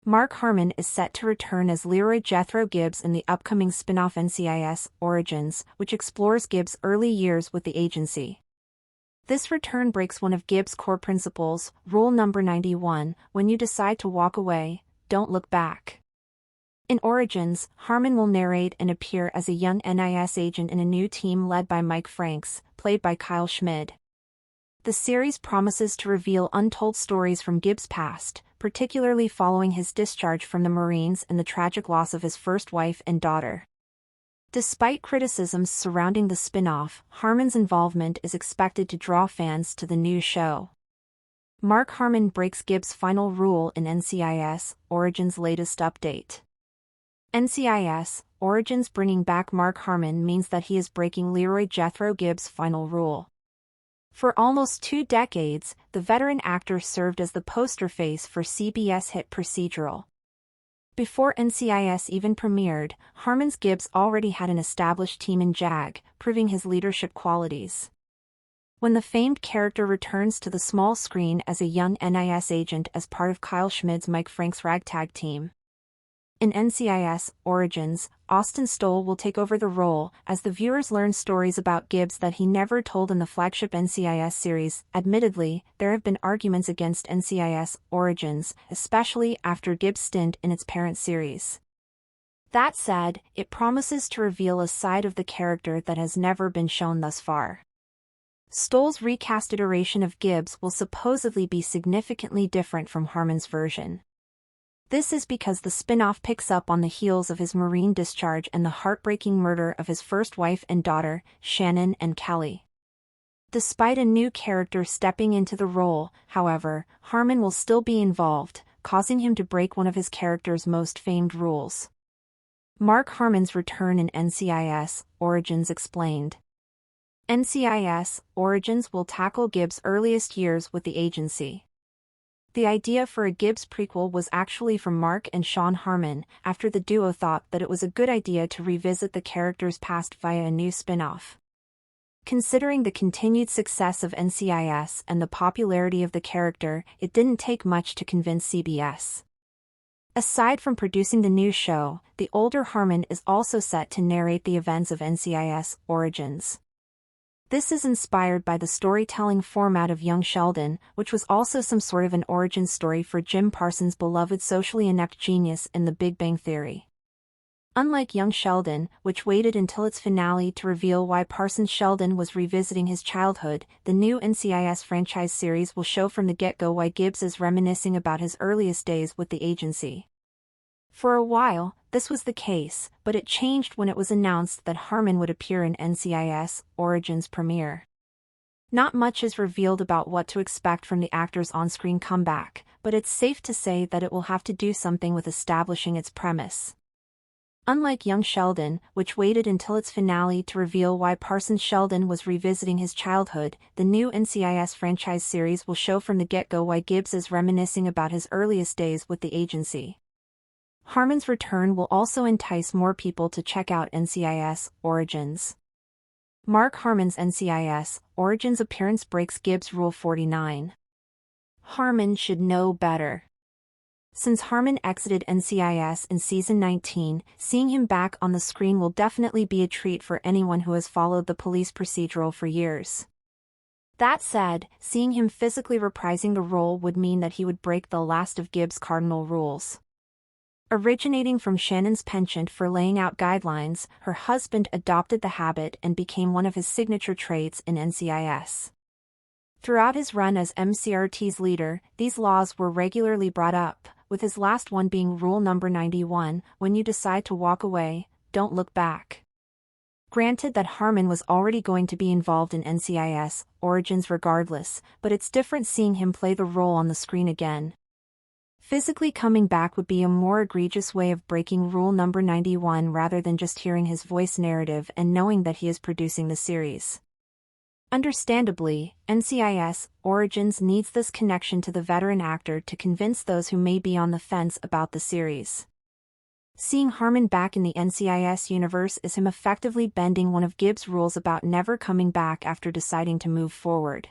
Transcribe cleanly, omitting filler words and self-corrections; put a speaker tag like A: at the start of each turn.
A: Mark Harmon is set to return as Leroy Jethro Gibbs in the upcoming spin-off NCIS, Origins, which explores Gibbs' early years with the agency. This return breaks one of Gibbs' core principles, rule number 91, when you decide to walk away, don't look back. In Origins, Harmon will narrate and appear as a young NIS agent in a new team led by Mike Franks, played by Kyle Schmid. The series promises to reveal untold stories from Gibbs' past, particularly following his discharge from the Marines and the tragic loss of his first wife and daughter. Despite criticisms surrounding the spin-off, Harmon's involvement is expected to draw fans to the new show. Mark Harmon breaks Gibbs' final rule in NCIS, Origins' latest update. NCIS, Origins bringing back Mark Harmon means that he is breaking Leroy Jethro Gibbs' final rule. For almost 2 decades, the veteran actor served as the poster face for CBS hit procedural. Before NCIS even premiered, Harmon's Gibbs already had an established team in JAG, proving his leadership qualities. When the famed character returns to the small screen as a young NIS agent as part of Kyle Schmid's Mike Franks ragtag team. In NCIS, Origins, Austin Stoll will take over the role, as the viewers learn stories about Gibbs that he never told in the flagship NCIS series. Admittedly, there have been arguments against NCIS, Origins, especially after Gibbs' stint in its parent series. That said, it promises to reveal a side of the character that has never been shown thus far. Stoll's recast iteration of Gibbs will supposedly be significantly different from Harmon's version. This is because the spin-off picks up on the heels of his Marine discharge and the heartbreaking murder of his first wife and daughter, Shannon and Kelly. Despite a new character stepping into the role, however, Harmon will still be involved, causing him to break one of his character's most famed rules. Mark Harmon's return in NCIS, Origins explained. NCIS, Origins will tackle Gibbs' earliest years with the agency. The idea for a Gibbs prequel was actually from Mark and Sean Harmon, after the duo thought that it was a good idea to revisit the character's past via a new spin-off. Considering the continued success of NCIS and the popularity of the character, it didn't take much to convince CBS. Aside from producing the new show, the older Harmon is also set to narrate the events of NCIS, Origins. This is inspired by the storytelling format of Young Sheldon, which was also some sort of an origin story for Jim Parsons' beloved socially inept genius in The Big Bang Theory. Unlike Young Sheldon, which waited until its finale to reveal why Parsons Sheldon was revisiting his childhood, the new NCIS franchise series will show from the get-go why Gibbs is reminiscing about his earliest days with the agency. For a while, this was the case, but it changed when it was announced that Harmon would appear in NCIS, Origins premiere. Not much is revealed about what to expect from the actor's on-screen comeback, but it's safe to say that it will have to do something with establishing its premise. Unlike Young Sheldon, which waited until its finale to reveal why Parsons Sheldon was revisiting his childhood, the new NCIS franchise series will show from the get-go why Gibbs is reminiscing about his earliest days with the agency. Harmon's return will also entice more people to check out NCIS, Origins. Mark Harmon's NCIS, Origins appearance breaks Gibbs' Rule 49. Harmon should know better. Since Harmon exited NCIS in Season 19, seeing him back on the screen will definitely be a treat for anyone who has followed the police procedural for years. That said, seeing him physically reprising the role would mean that he would break the last of Gibbs' cardinal rules. Originating from Shannon's penchant for laying out guidelines, her husband adopted the habit and became one of his signature traits in NCIS. Throughout his run as MCRT's leader, these laws were regularly brought up, with his last one being Rule number 91, when you decide to walk away, don't look back. Granted that Harmon was already going to be involved in NCIS, Origins regardless, but it's different seeing him play the role on the screen again. Physically coming back would be a more egregious way of breaking Rule number 91 rather than just hearing his voice narrative and knowing that he is producing the series. Understandably, NCIS, Origins needs this connection to the veteran actor to convince those who may be on the fence about the series. Seeing Harmon back in the NCIS universe is him effectively bending one of Gibbs' rules about never coming back after deciding to move forward.